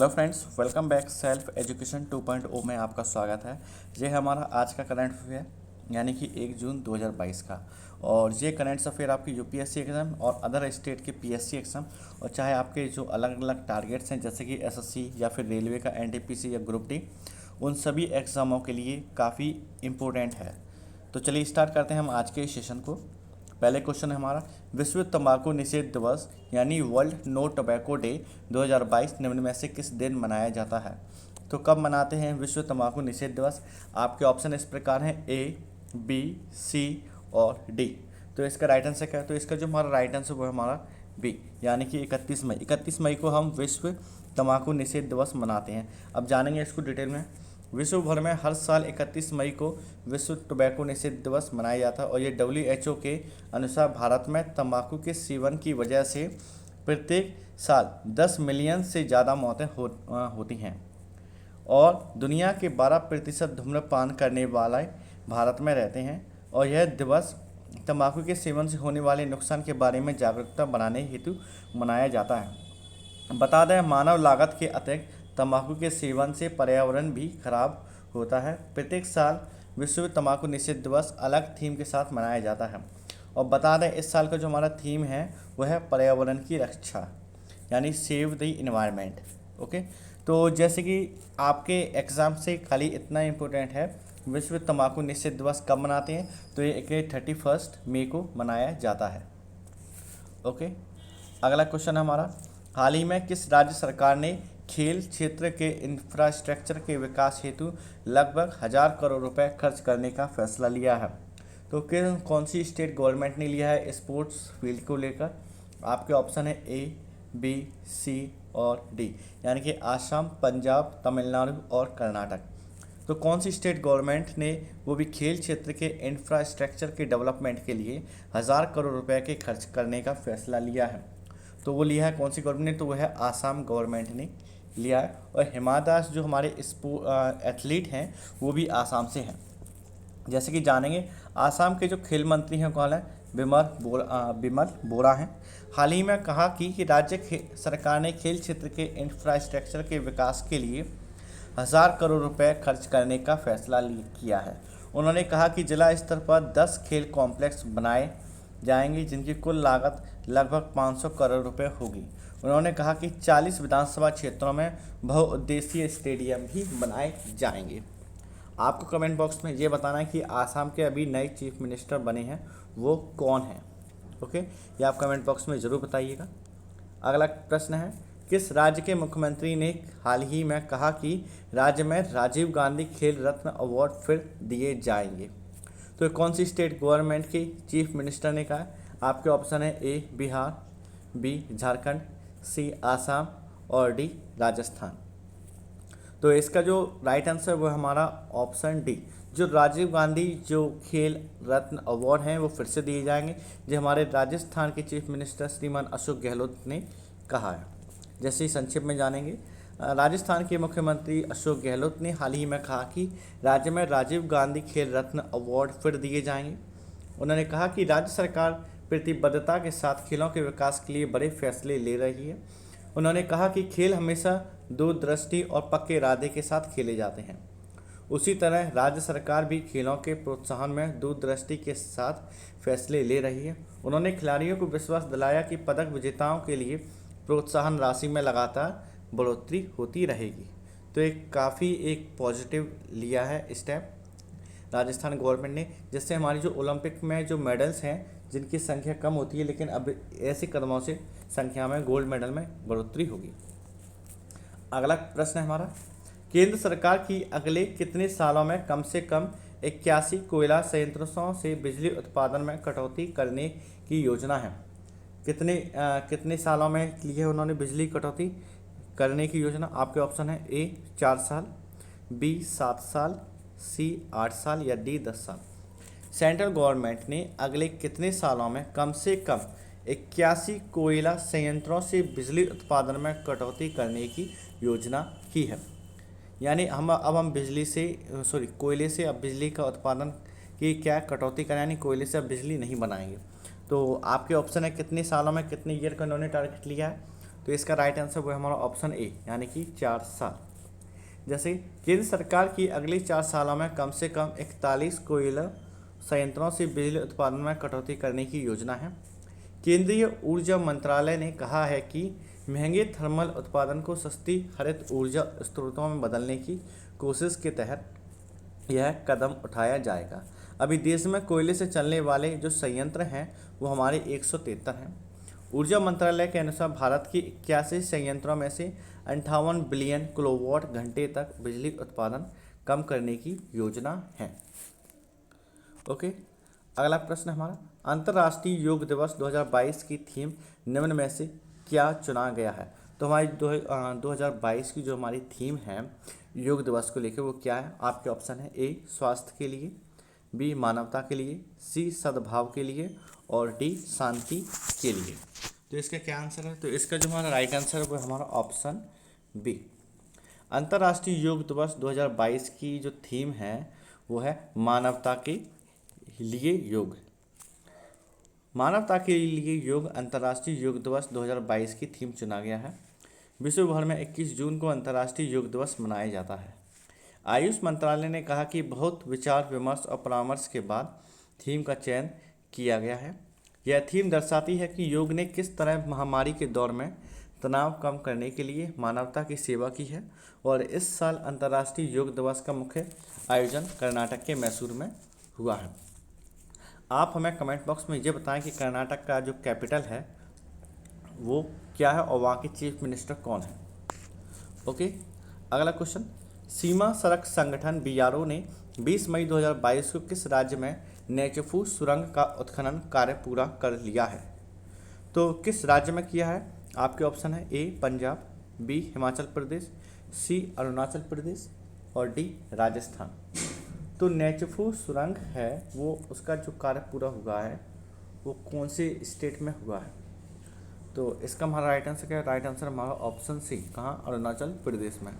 Hello friends, welcome back self education 2.0 में आपका स्वागत है। ये है हमारा आज का करंट अफेयर यानी कि 1 जून 2022 का। और ये करंट अफेयर आपकी यूपीएससी एग्ज़ाम और अदर स्टेट के पीएससी एग्ज़ाम और चाहे आपके जो अलग अलग टारगेट्स हैं जैसे कि एसएससी या फिर रेलवे का एनटीपीसी या ग्रुप डी, उन सभी एग्ज़ामों के लिए काफ़ी इम्पोर्टेंट है। तो चलिए स्टार्ट करते हैं हम आज के सेशन को। पहले क्वेश्चन है हमारा, विश्व तंबाकू निषेध दिवस यानी वर्ल्ड नो टोबैको डे 2022 निम्न में से किस दिन मनाया जाता है? तो कब मनाते हैं विश्व तंबाकू निषेध दिवस? आपके ऑप्शन इस प्रकार हैं ए, बी, सी और डी। तो इसका राइट आंसर क्या है? तो इसका जो हमारा राइट आंसर वो है हमारा बी, यानी कि 31 मई को हम विश्व तंबाकू निषेध दिवस मनाते हैं। अब जानेंगे इसको डिटेल में। विश्व भर में हर साल 31 मई को विश्व टोबैको निषेध दिवस मनाया जाता है और ये WHO के अनुसार भारत में तंबाकू के सेवन की वजह से प्रत्येक साल 10 मिलियन से ज़्यादा मौतें होती हैं और दुनिया के 12% धूम्रपान करने वाले भारत में रहते हैं। और यह दिवस तंबाकू के सेवन से होने वाले नुकसान के बारे में जागरूकता बनाने हेतु मनाया जाता है। बता दें, मानव लागत के अतिरिक्त तंबाकू के सेवन से पर्यावरण भी खराब होता है। प्रत्येक साल विश्व तंबाकू निषेध दिवस अलग थीम के साथ मनाया जाता है। और बता दें, इस साल का जो हमारा थीम है वह है पर्यावरण की रक्षा, यानी सेव द इन्वायरमेंट। ओके, तो जैसे कि आपके एग्ज़ाम से खाली इतना इम्पोर्टेंट है, विश्व तंबाकू निषेध दिवस कब मनाते हैं? तो ये 31 मई को मनाया जाता है। ओके, अगला क्वेश्चन है हमारा, हाल ही में किस राज्य सरकार ने खेल क्षेत्र के इंफ्रास्ट्रक्चर के विकास हेतु लगभग 1000 करोड़ रुपए खर्च करने का फैसला लिया है? तो कौन सी स्टेट गवर्नमेंट ने लिया है स्पोर्ट्स फील्ड को लेकर? आपके ऑप्शन है ए, बी, सी और डी, यानी कि आसाम, पंजाब, तमिलनाडु और कर्नाटक। तो कौन सी स्टेट गवर्नमेंट ने वो भी खेल क्षेत्र के इंफ्रास्ट्रक्चर के डेवलपमेंट के लिए 1000 करोड़ रुपए के खर्च करने का फैसला लिया है? तो वो लिया है कौन सी गवर्नमेंट ने? तो वो है आसाम गवर्नमेंट ने लिया है। और हिमा दास जो हमारे एथलीट हैं वो भी आसाम से हैं। जैसे कि जानेंगे, आसाम के जो खेल मंत्री हैं कौन है? बिमल बोरा हैं। हाल ही में कहा कि राज्य सरकार ने खेल क्षेत्र के इंफ्रास्ट्रक्चर के विकास के लिए 1000 करोड़ रुपए खर्च करने का फैसला किया है। उन्होंने कहा कि जिला स्तर पर 10 खेल कॉम्प्लेक्स बनाए जाएंगे जिनकी कुल लागत लगभग 500 करोड़ रुपए होगी। उन्होंने कहा कि 40 विधानसभा क्षेत्रों में बहुउद्देशीय स्टेडियम भी बनाए जाएंगे। आपको कमेंट बॉक्स में ये बताना है कि आसाम के अभी नए चीफ मिनिस्टर बने हैं वो कौन हैं। ओके, ये आप कमेंट बॉक्स में ज़रूर बताइएगा। अगला प्रश्न है, किस राज्य के मुख्यमंत्री ने हाल ही में कहा कि राज्य में राजीव गांधी खेल रत्न अवार्ड फिर दिए जाएंगे? तो कौन सी स्टेट गवर्नमेंट के चीफ मिनिस्टर ने कहा? आपके ऑप्शन है ए, बिहार, बी, झारखंड, सी, आसाम और डी, राजस्थान। तो इसका जो राइट आंसर वो हमारा ऑप्शन डी, जो राजीव गांधी जो खेल रत्न अवार्ड हैं वो फिर से दिए जाएंगे, जो हमारे राजस्थान के चीफ मिनिस्टर श्रीमान अशोक गहलोत ने कहा है। जैसे ही संक्षेप में जानेंगे, राजस्थान के मुख्यमंत्री अशोक गहलोत ने हाल ही में कहा कि राज्य में राजीव गांधी खेल रत्न अवार्ड फिर दिए जाएंगे। उन्होंने कहा कि राज्य सरकार प्रतिबद्धता के साथ खेलों के विकास के लिए बड़े फैसले ले रही है। उन्होंने कहा कि खेल हमेशा दूरदृष्टि और पक्के इरादे के साथ खेले जाते हैं। उसी तरह राज्य सरकार भी खेलों के प्रोत्साहन में दूरदृष्टि के साथ फैसले ले रही है। उन्होंने खिलाड़ियों को विश्वास दिलाया कि पदक विजेताओं के लिए प्रोत्साहन राशि में लगातार बढ़ोतरी होती रहेगी। तो एक पॉजिटिव लिया है स्टेप राजस्थान गवर्नमेंट ने, जिससे हमारी जो ओलंपिक में जो मेडल्स हैं जिनकी संख्या कम होती है, लेकिन अब ऐसे कदमों से संख्या में गोल्ड मेडल में बढ़ोतरी होगी। अगला प्रश्न है हमारा, केंद्र सरकार की अगले कितने सालों में कम से कम 81 कोयला संयंत्रों से बिजली उत्पादन में कटौती करने की योजना है? कितने सालों में की है उन्होंने बिजली कटौती करने की योजना? आपके ऑप्शन है ए, 4 साल, बी, 7 साल, सी, 8 साल या डी, 10 साल। सेंट्रल गवर्नमेंट ने अगले कितने सालों में कम से कम 81 कोयला संयंत्रों से बिजली उत्पादन में कटौती करने की योजना की है? यानी हम कोयले से अब बिजली का उत्पादन की क्या कटौती करें, यानी कोयले से अब बिजली नहीं बनाएंगे। तो आपके ऑप्शन है कितने सालों में, कितने ईयर का उन्होंने टारगेट लिया है? तो इसका राइट आंसर वो है हमारा ऑप्शन ए, यानी कि 4 साल। जैसे केंद्र सरकार की अगले 4 सालों में कम से कम 41 कोयला संयंत्रों से बिजली उत्पादन में कटौती करने की योजना है। केंद्रीय ऊर्जा मंत्रालय ने कहा है कि महंगे थर्मल उत्पादन को सस्ती हरित ऊर्जा स्रोतों में बदलने की कोशिश के तहत यह कदम उठाया जाएगा। अभी देश में कोयले से चलने वाले जो संयंत्र हैं वो हमारे 173 हैं। ऊर्जा मंत्रालय के अनुसार भारत की 81 संयंत्रों में से 58 बिलियन किलोवाट घंटे तक बिजली उत्पादन कम करने की योजना है। ओके, अगला प्रश्न हमारा, अंतर्राष्ट्रीय योग दिवस 2022 की थीम निम्न में से क्या चुना गया है? तो हमारी 2022 की जो हमारी थीम है योग दिवस को लेकर वो क्या है? आपके ऑप्शन है ए स्वास्थ्य के लिए, बी मानवता के लिए, सी सद्भाव के लिए और डी शांति के लिए। तो इसका क्या आंसर है? तो इसका जो हमारा राइट आंसर है वो हमारा ऑप्शन बी। अंतर्राष्ट्रीय योग दिवस 2022 की जो थीम है वो है मानवता के लिए योग। मानवता के लिए योग अंतर्राष्ट्रीय योग दिवस 2022 की थीम चुना गया है। विश्व भर में 21 जून को अंतर्राष्ट्रीय योग दिवस मनाया जाता है। आयुष मंत्रालय ने कहा कि बहुत विचार विमर्श और परामर्श के बाद थीम का चयन किया गया है। यह थीम दर्शाती है कि योग ने किस तरह महामारी के दौर में तनाव कम करने के लिए मानवता की सेवा की है। और इस साल अंतर्राष्ट्रीय योग दिवस का मुख्य आयोजन कर्नाटक के मैसूर में हुआ है। आप हमें कमेंट बॉक्स में ये बताएं कि कर्नाटक का जो कैपिटल है वो क्या है और वहाँ के चीफ मिनिस्टर कौन है। ओके, अगला क्वेश्चन, सीमा सड़क संगठन बीआरओ ने 20 मई 2022 को किस राज्य में नेचफू सुरंग का उत्खनन कार्य पूरा कर लिया है? तो किस राज्य में किया है? आपके ऑप्शन है ए पंजाब, बी हिमाचल प्रदेश, सी अरुणाचल प्रदेश और डी राजस्थान। तो नेचफू सुरंग है वो उसका जो कार्य पूरा हुआ है वो कौन से स्टेट में हुआ है? तो इसका हमारा राइट आंसर क्या है? राइट आंसर हमारा ऑप्शन सी, कहाँ? अरुणाचल प्रदेश में।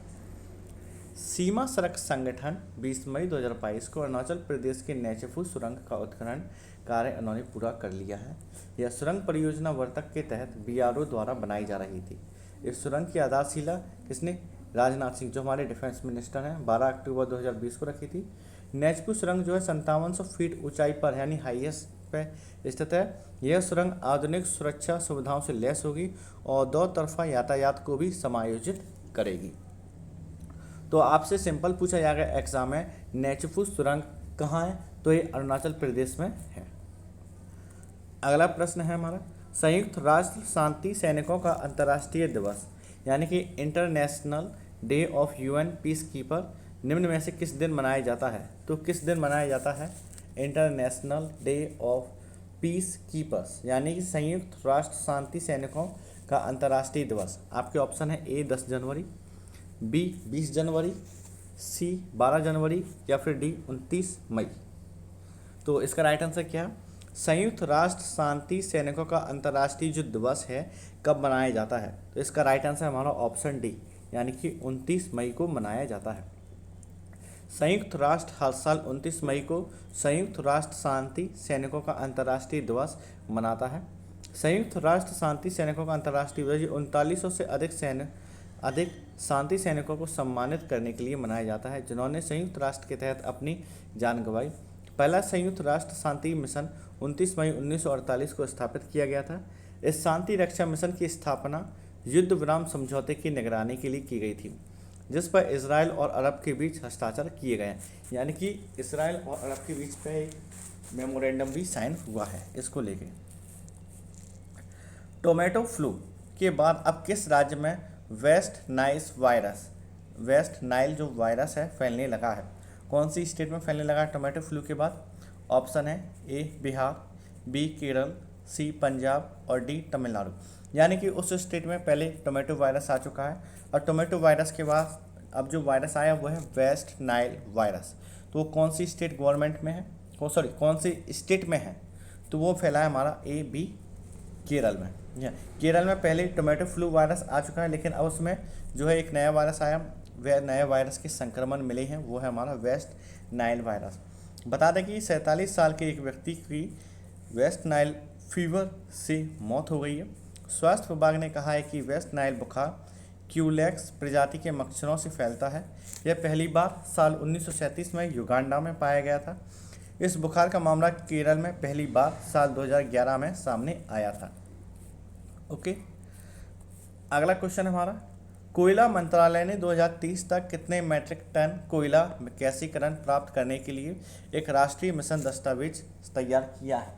सीमा सड़क संगठन 20 मई 2022 को अरुणाचल प्रदेश के नेचफू सुरंग का उत्खनन कार्य उन्होंने पूरा कर लिया है। यह सुरंग परियोजना वर्तक के तहत बीआरओ द्वारा बनाई जा रही थी। इस सुरंग की आधारशिला किसने? राजनाथ सिंह, जो हमारे डिफेंस मिनिस्टर हैं, 12 अक्टूबर 2020 को रखी थी। नेचफू सुरंग जो है 5700 फीट ऊंचाई पर यानी हाईएस्ट पे स्थित है। यह सुरंग आधुनिक सुरक्षा सुविधाओं से लैस होगी और दो तरफा यातायात को भी समायोजित करेगी। तो आपसे सिंपल पूछा जाएगा एग्जाम में, नेचफू सुरंग कहाँ है? तो ये अरुणाचल प्रदेश में है। अगला प्रश्न है हमारा, संयुक्त राष्ट्र शांति सैनिकों का अंतर्राष्ट्रीय दिवस यानी कि international day of UN peace keeper निम्न में से किस दिन मनाया जाता है? तो किस दिन मनाया जाता है international day of peace keepers यानी कि संयुक्त राष्ट्र शांति सैनिकों का अंतर्राष्ट्रीय दिवस? आपके ऑप्शन है ए 10 जनवरी, बी 20 जनवरी, सी 12 जनवरी या फिर डी 29 मई। तो इसका राइट आंसर क्या है? संयुक्त राष्ट्र शांति सैनिकों का अंतर्राष्ट्रीय जो दिवस है कब मनाया जाता है? तो इसका राइट आंसर हमारा ऑप्शन डी यानी कि 29 मई को मनाया जाता है। संयुक्त राष्ट्र हर साल 29 मई को संयुक्त राष्ट्र शांति सैनिकों का अंतर्राष्ट्रीय दिवस मनाता है। संयुक्त राष्ट्र शांति सैनिकों का अंतर्राष्ट्रीय दिवस 3900 से अधिक शांति सैनिकों को सम्मानित करने के लिए मनाया जाता है जिन्होंने संयुक्त राष्ट्र के तहत अपनी जान गंवाई। पहला संयुक्त राष्ट्र शांति मिशन 29 मई 1948 को स्थापित किया गया था। इस शांति रक्षा मिशन की स्थापना युद्ध विराम समझौते की निगरानी के लिए की गई थी जिस पर इजराइल और अरब के बीच हस्ताक्षर किए गए हैं। यानी कि इजराइल और अरब के बीच पे एक मेमोरेंडम भी साइन हुआ है इसको लेके। टोमेटो फ्लू के बाद अब किस राज्य में वेस्ट नाइल जो वायरस है फैलने लगा है? कौन सी स्टेट में फैलने लगा है टोमेटो फ्लू के बाद? ऑप्शन है ए बिहार, बी केरल, सी पंजाब और डी तमिलनाडु। यानी कि उस स्टेट में पहले टोमेटो वायरस आ चुका है और टोमेटो वायरस के बाद अब जो वायरस आया वो है वेस्ट नाइल वायरस। तो वो कौन सी स्टेट गवर्नमेंट में है, कौन सी स्टेट में है? तो वो फैला है हमारा ए बी केरल में। केरल में पहले टोमेटो फ्लू वायरस आ चुका है लेकिन अब उसमें जो है एक नया वायरस आया, वह नए वायरस के संक्रमण मिले हैं, वो है हमारा वेस्ट नाइल वायरस। बता दें कि 47 साल के एक व्यक्ति की वेस्ट नाइल फीवर से मौत हो गई है। स्वास्थ्य विभाग ने कहा है कि वेस्ट नाइल बुखार क्यूलेक्स प्रजाति के मच्छरों से फैलता है। यह पहली बार साल 1937 में युगांडा में पाया गया था। इस बुखार का मामला केरल में पहली बार साल 2011 में सामने आया था। ओके, अगला क्वेश्चन हमारा, कोयला मंत्रालय ने 2030 तक कितने मीट्रिक टन कोयला गैसीकरण प्राप्त करने के लिए एक राष्ट्रीय मिशन दस्तावेज तैयार किया है?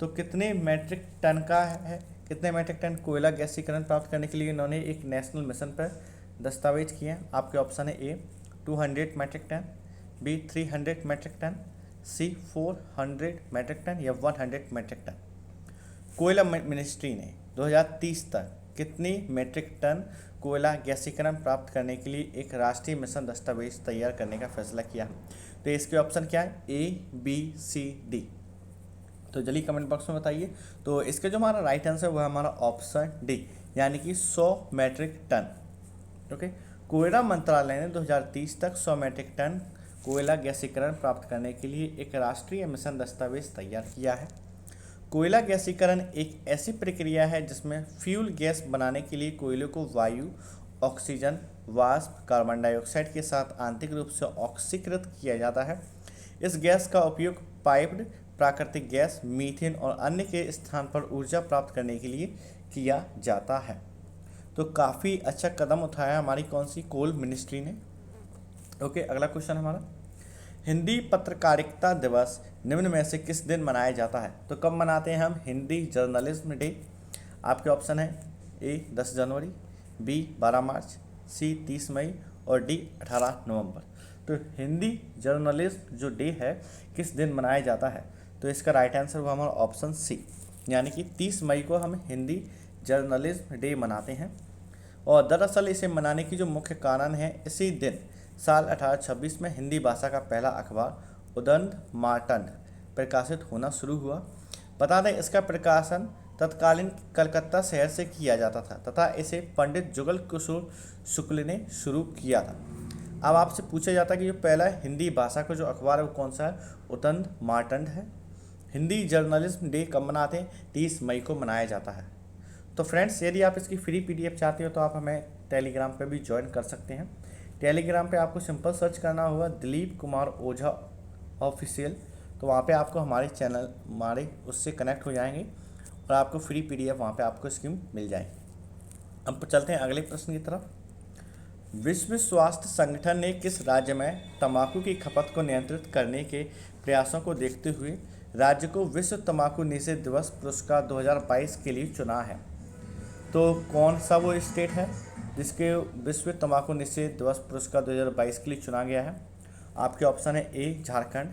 तो कितने मीट्रिक टन का है, कितने मीट्रिक टन कोयला गैसीकरण प्राप्त करने के लिए इन्होंने एक नेशनल मिशन पर दस्तावेज किए? आपके ऑप्शन है A 200 metric ton, B 300 metric ton, C 400 metric ton या 100 मीट्रिक टन। कोयला मिनिस्ट्री ने 2030 तक कितनी मीट्रिक टन कोयला गैसीकरण प्राप्त करने के लिए एक राष्ट्रीय मिशन दस्तावेज तैयार करने का फैसला किया? तो इसके ऑप्शन क्या है, ए बी सी डी? तो जल्दी कमेंट बॉक्स में बताइए। तो इसका जो हमारा राइट आंसर वो है हमारा ऑप्शन डी, यानी कि 100 मीट्रिक टन। ओके, कोयला मंत्रालय ने 2030 तक 100 मीट्रिक टन कोयला गैसीकरण प्राप्त करने के लिए एक राष्ट्रीय मिशन दस्तावेज तैयार किया है। कोयला गैसीकरण एक ऐसी प्रक्रिया है जिसमें फ्यूल गैस बनाने के लिए कोयले को वायु, ऑक्सीजन, वाष्प, कार्बन डाइऑक्साइड के साथ आंतरिक रूप से ऑक्सीकृत किया जाता है। इस गैस का उपयोग पाइप्ड प्राकृतिक गैस, मीथेन और अन्य के स्थान पर ऊर्जा प्राप्त करने के लिए किया जाता है। तो काफ़ी अच्छा कदम उठाया हमारी कौन सी कोल मिनिस्ट्री ने। ओके, अगला क्वेश्चन हमारा, हिंदी पत्रकारिता दिवस निम्न में से किस दिन मनाया जाता है? तो कब मनाते हैं हम हिंदी जर्नलिज्म डे? आपके ऑप्शन है ए 10 जनवरी, बी 12 मार्च, सी 30 मई और डी 18 नवंबर। तो हिंदी जर्नलिज्म जो डे है किस दिन मनाया जाता है? तो इसका राइट आंसर हुआ हमारा ऑप्शन सी, यानी कि 30 मई को हम हिंदी जर्नलिज्म डे मनाते हैं। और दरअसल इसे मनाने की जो मुख्य कारण है, इसी दिन साल 1826 में हिंदी भाषा का पहला अखबार उदंड मार्तंड प्रकाशित होना शुरू हुआ। बता दें इसका प्रकाशन तत्कालीन कलकत्ता शहर से किया जाता था तथा इसे पंडित जुगल किशोर शुक्ल ने शुरू किया था। अब आपसे पूछा जाता है कि जो पहला हिंदी भाषा का जो अखबार है वो कौन सा है? उदंड मार्तंड है। हिंदी जर्नलिज्म डे कब मनाते हैं? 30 मई को मनाया जाता है। तो फ्रेंड्स, यदि आप इसकी फ्री PDF चाहते हो तो आप हमें टेलीग्राम पर भी ज्वाइन कर सकते हैं। टेलीग्राम पे आपको सिंपल सर्च करना होगा दिलीप कुमार ओझा ऑफिशियल, तो वहाँ पे आपको हमारे चैनल हमारे उससे कनेक्ट हो जाएंगे और आपको फ्री PDF वहाँ पे आपको स्कीम मिल जाएगी। अब चलते हैं अगले प्रश्न की तरफ। विश्व स्वास्थ्य संगठन ने किस राज्य में तंबाकू की खपत को नियंत्रित करने के प्रयासों को देखते हुए राज्य को विश्व तंबाकू निषेध दिवस पुरस्कार 2022 के लिए चुना है? तो कौन सा वो स्टेट है जिसके विश्व तंबाकू निषेध दिवस पुरस्कार 2022 के लिए चुना गया है? आपके ऑप्शन है ए झारखंड,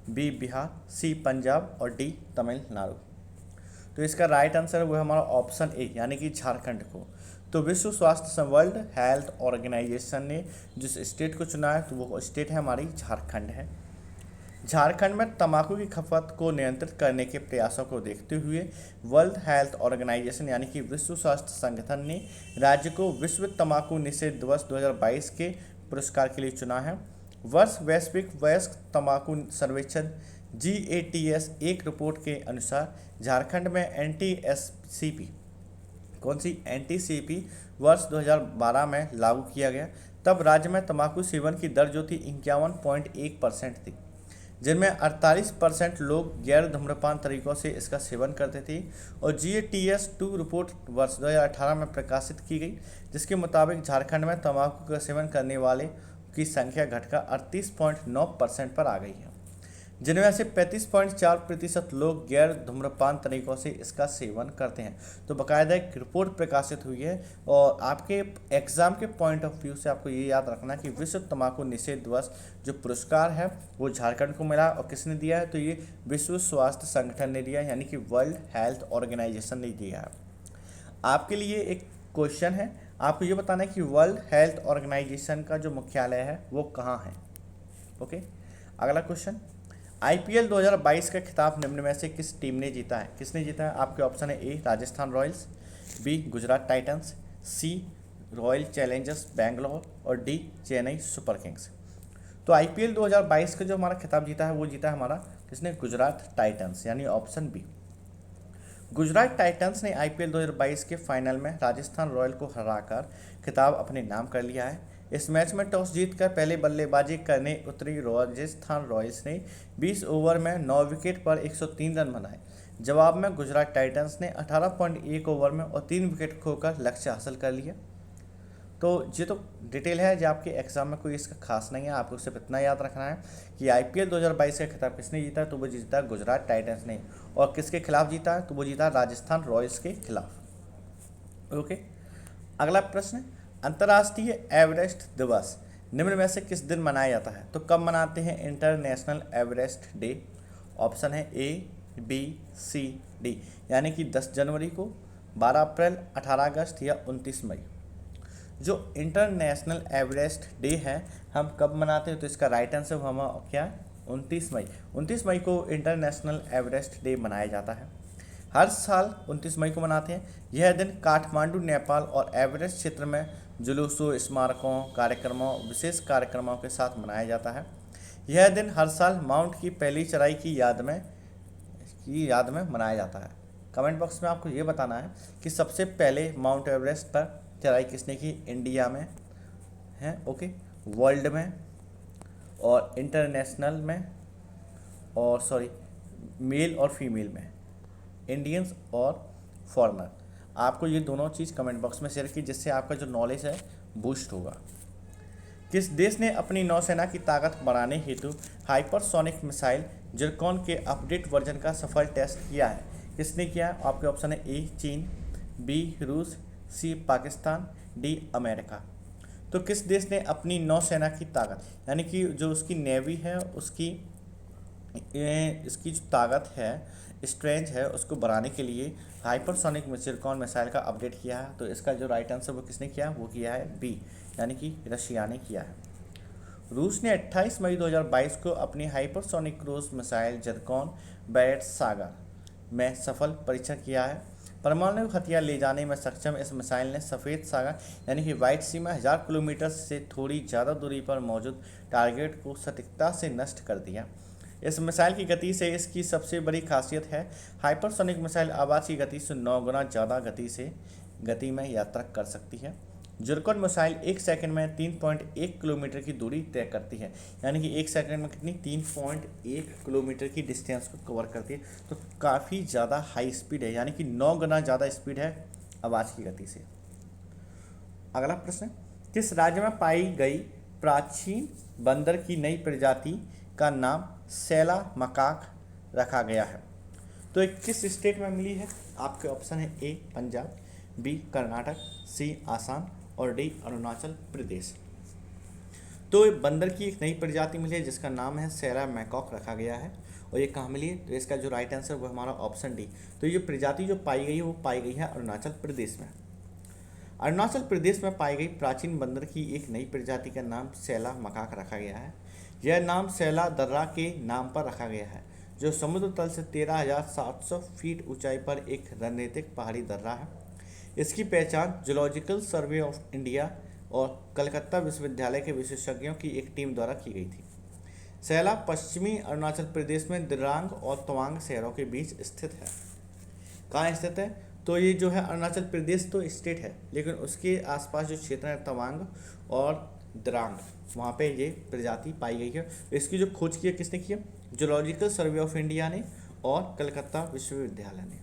बी बिहार, सी पंजाब और डी तमिलनाडु। तो इसका राइट आंसर वो है हमारा ऑप्शन ए, यानी कि झारखंड को। तो विश्व स्वास्थ्य वर्ल्ड हेल्थ ऑर्गेनाइजेशन ने जिस स्टेट को चुना है तो वो स्टेट है हमारी झारखंड है। झारखंड में तंबाकू की खपत को नियंत्रित करने के प्रयासों को देखते हुए वर्ल्ड हेल्थ ऑर्गेनाइजेशन यानी कि विश्व स्वास्थ्य संगठन ने राज्य को विश्व तंबाकू निषेध दिवस 2022 के पुरस्कार के लिए चुना है। वर्ष वैश्विक वयस्क तंबाकू सर्वेक्षण GATS एक रिपोर्ट के अनुसार झारखंड में NTSCP कौन सी NTCP वर्ष 2012 में लागू किया गया। तब राज्य में तंबाकू सेवन की दर जो थी 51.1% थी, जिनमें 48% लोग गैर धूम्रपान तरीकों से इसका सेवन करते थे। और GATS 2 रिपोर्ट वर्ष 2018 में प्रकाशित की गई, जिसके मुताबिक झारखंड में तंबाकू का सेवन करने वाले की संख्या घटकर 38.9% पर आ गई है, जिनमें से 35.4% लोग गैर धूम्रपान तरीकों से इसका सेवन करते हैं। तो बाकायदा एक रिपोर्ट प्रकाशित हुई है और आपके एग्ज़ाम के पॉइंट ऑफ व्यू से आपको ये याद रखना कि विश्व तंबाकू निषेध दिवस जो पुरस्कार है वो झारखंड को मिला। और किसने दिया है? तो ये विश्व स्वास्थ्य संगठन ने दिया है, यानी कि वर्ल्ड हेल्थ ऑर्गेनाइजेशन ने दिया है। आपके लिए एक क्वेश्चन है, आपको ये बताना है कि वर्ल्ड हेल्थ ऑर्गेनाइजेशन का जो मुख्यालय है वो कहाँ है। ओके, अगला क्वेश्चन, IPL 2022 का खिताब निम्न में से किस टीम ने जीता है? किसने जीता है? आपके ऑप्शन है A Rajasthan Royals, B Gujarat Titans, C Royal Challengers Bangalore और डी चेन्नई सुपर किंग्स। तो IPL 2022 का जो हमारा खिताब जीता है वो जीता है हमारा किसने? गुजरात टाइटंस, यानी ऑप्शन बी। गुजरात टाइटंस ने आईपीएल 2022 के फाइनल में राजस्थान रॉयल को हराकर खिताब अपने नाम कर लिया है। इस मैच में टॉस जीतकर पहले बल्लेबाजी करने उतरी राजस्थान रॉयल्स ने 20 ओवर में 9 विकेट पर 103 रन बनाए। जवाब में गुजरात टाइटंस ने 18.1 ओवर में और 3 विकेट खोकर लक्ष्य हासिल कर लिया। तो ये तो डिटेल है जो आपके एग्जाम में कोई इसका खास नहीं है, आपको सिर्फ इतना याद रखना है कि आईपीएल 2022 का खिताब किसने जीता, तो वो जीता गुजरात टाइटंस ने। और किसके खिलाफ जीता है, तो वो जीता राजस्थान रॉयल्स के खिलाफ। ओके, अगला प्रश्न, अंतर्राष्ट्रीय एवरेस्ट दिवस निम्न में से किस दिन मनाया जाता है? तो कब मनाते हैं इंटरनेशनल एवरेस्ट डे? ऑप्शन है ए, बी, सी, डी। यानी कि 10 जनवरी को, 12 अप्रैल, 18 अगस्त या 29 मई। जो इंटरनेशनल एवरेस्ट डे है हम कब मनाते हैं, तो इसका राइट आंसर हम क्या है, 29 मई। 29 मई को इंटरनेशनल एवरेस्ट डे मनाया जाता है। हर साल 29 मई को मनाते हैं। यह दिन काठमांडू, नेपाल और एवरेस्ट क्षेत्र में जुलूसों, स्मारकों, कार्यक्रमों, विशेष कार्यक्रमों के साथ मनाया जाता है। यह दिन हर साल माउंट की पहली चढ़ाई की याद में मनाया जाता है। कमेंट बॉक्स में आपको ये बताना है कि सबसे पहले माउंट एवरेस्ट पर चढ़ाई किसने की, इंडिया में है, ओके, वर्ल्ड में और इंटरनेशनल में, और सॉरी मेल और फीमेल में, इंडियंस और फॉरेनर। आपको ये दोनों चीज़ कमेंट बॉक्स में शेयर की, जिससे आपका जो नॉलेज है बूस्ट होगा। किस देश ने अपनी नौसेना की ताकत बढ़ाने हेतु हाइपरसोनिक मिसाइल जिरकॉन के अपडेट वर्जन का सफल टेस्ट किया है? किसने किया है? आपके ऑप्शन है ए, चीन, बी, रूस, सी, पाकिस्तान, डी, अमेरिका। तो किस देश ने अपनी नौसेना की ताकत, यानी कि जो उसकी नेवी है इसकी जो ताकत है, स्ट्रेंथ है, उसको बढ़ाने के लिए हाइपरसोनिक जिरकॉन मिसाइल का अपडेट किया है? तो इसका जो राइट आंसर वो किसने किया, वो किया है बी, यानी कि रशिया ने किया है। रूस ने 28 मई 2022 को अपनी hypersonic cruise missile Zircon Barents सागर में सफल परीक्षण किया है। परमाणु हथियार ले जाने में सक्षम इस मिसाइल ने सफ़ेद सागर यानी कि व्हाइट सी में 1000 किलोमीटर से थोड़ी ज़्यादा दूरी पर मौजूद टारगेट को सटीकता से नष्ट कर दिया। इस मिसाइल की गति से इसकी सबसे बड़ी खासियत है हाइपरसोनिक मिसाइल आवाज़ की गति से 9 गुना ज़्यादा गति में यात्रा कर सकती है। जिरकॉन मिसाइल 1 सेकंड में 3.1 किलोमीटर की दूरी तय करती है, यानी कि 1 सेकंड में कितनी, 3.1 किलोमीटर की डिस्टेंस को कवर करती है। तो काफ़ी ज़्यादा हाई स्पीड है, यानी कि 9 गुना ज़्यादा स्पीड है आवाज़ की गति से। अगला प्रश्न, किस राज्य में पाई गई प्राचीन बंदर की नई प्रजाति का नाम सैला मकाक रखा गया है? तो एक किस स्टेट में मिली है? आपके ऑप्शन है ए, पंजाब, बी, कर्नाटक, सी, आसाम और डी, अरुणाचल प्रदेश। तो बंदर की एक नई प्रजाति मिली है जिसका नाम है सैला मैकॉक रखा गया है, और ये कहाँ मिली है? तो इसका जो राइट आंसर वो हमारा ऑप्शन डी। तो ये प्रजाति जो पाई गई है वो पाई गई है अरुणाचल प्रदेश में। अरुणाचल प्रदेश में पाई गई प्राचीन बंदर की एक नई प्रजाति का नाम सैला मकाक रखा गया है। यह नाम सैला दर्रा के नाम पर रखा गया है, जो समुद्र तल से 13,700 फीट ऊंचाई पर एक रणनीतिक पहाड़ी दर्रा है। इसकी पहचान जूलॉजिकल सर्वे ऑफ इंडिया और कलकत्ता विश्वविद्यालय के विशेषज्ञों की एक टीम द्वारा की गई थी। सैला पश्चिमी अरुणाचल प्रदेश में दिरांग और तवांग शहरों के बीच स्थित है। कहाँ स्थित है? तो ये जो है अरुणाचल प्रदेश तो स्टेट है, लेकिन उसके आसपास जो क्षेत्र है तवांग और दिरांग, वहाँ पे ये प्रजाति पाई गई है। इसकी जो खोज की है किसने की है? जूलॉजिकल सर्वे ऑफ इंडिया ने और कलकत्ता विश्वविद्यालय ने।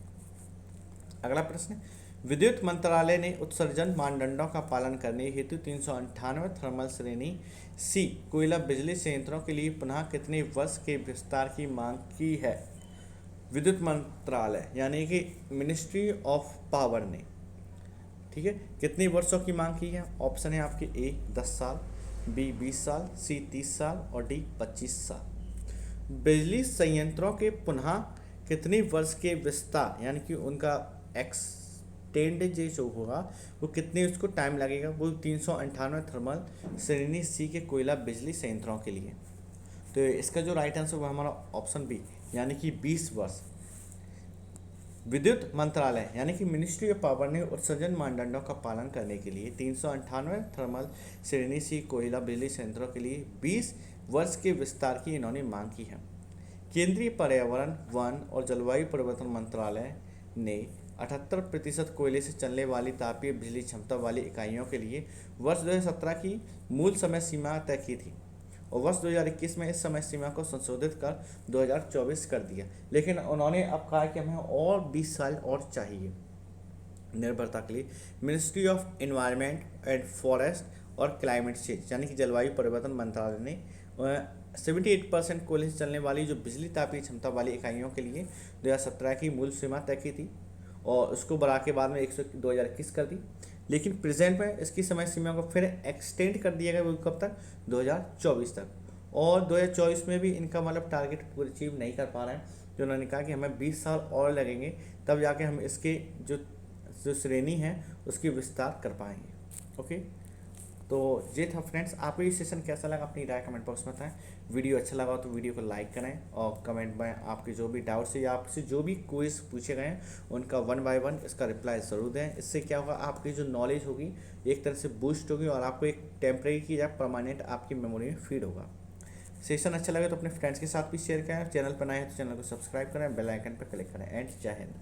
अगला प्रश्न, विद्युत मंत्रालय ने उत्सर्जन मानदंडों का पालन करने हेतु 398 थर्मल श्रेणी सी कोयला बिजली संयंत्रों के लिए पुनः कितने वर्ष के विस्तार की मांग की है? विद्युत मंत्रालय यानी कि मिनिस्ट्री ऑफ पावर ने, ठीक है, कितने वर्षों की मांग की है? ऑप्शन है आपके ए 10 साल, बी 20 साल, सी 30 साल और डी 25 साल। बिजली संयंत्रों के पुनः कितने वर्ष के विस्तार यानी कि उनका एक्सटेंड जो होगा वो कितने उसको टाइम लगेगा? वो 398 थर्मल श्रेणी सी के कोयला बिजली संयंत्रों के लिए। तो इसका जो राइट आंसर वो हमारा ऑप्शन बी यानी कि 20 वर्ष। विद्युत मंत्रालय यानी कि मिनिस्ट्री ऑफ पावर ने उत्सर्जन मानदंडों का पालन करने के लिए 398 थर्मल श्रेणी सी कोयला बिजली संयंत्रों के लिए 20 वर्ष के विस्तार की इन्होंने मांग की है। केंद्रीय पर्यावरण, वन और जलवायु परिवर्तन मंत्रालय ने 78% कोयले से चलने वाली तापीय बिजली क्षमता वाली इकाइयों के लिए वर्ष 2017 की मूल समय सीमा तय की थी और वर्ष 2021 में इस समय सीमा को संशोधित कर 2024 कर दिया। लेकिन उन्होंने अब कहा कि हमें और 20 साल और चाहिए निर्भरता के लिए। Ministry of environment and forest और क्लाइमेट चेंज यानी कि जलवायु परिवर्तन मंत्रालय ने 78% कोयले से चलने वाली जो बिजली तापीय क्षमता वाली इकाइयों के लिए 2017 की मूल सीमा तय की थी और उसको बढ़ा के बाद में 2021 कर दी। लेकिन प्रेजेंट में इसकी समय सीमा को फिर एक्सटेंड कर दिया गया, वो कब तक, 2024 तक। और 2024 में भी इनका मतलब टारगेट पूरी अचीव नहीं कर पा रहे हैं, तो उन्होंने कहा कि हमें 20 साल और लगेंगे, तब जाके हम इसके जो जो श्रेणी है उसकी विस्तार कर पाएंगे। ओके, तो ये था फ्रेंड्स। आपको ये सेशन कैसा लगा अपनी राय कमेंट बॉक्स में बताएं। वीडियो अच्छा लगा तो वीडियो को लाइक करें और कमेंट में आपके जो भी डाउट्स है या आपसे जो भी क्विज पूछे गए हैं उनका 1 बाय 1 इसका रिप्लाई ज़रूर दें। इससे क्या होगा, आपकी जो नॉलेज होगी एक तरह से बूस्ट होगी और आपको एक टेम्परेरी की या परमानेंट आपकी मेमोरी में फीड होगा। सेशन अच्छा लगे तो अपने फ्रेंड्स के साथ भी शेयर करें। चैनल पर नए हैं तो चैनल को सब्सक्राइब करें, बेल आइकन पर क्लिक करें। एंड जय हिंद।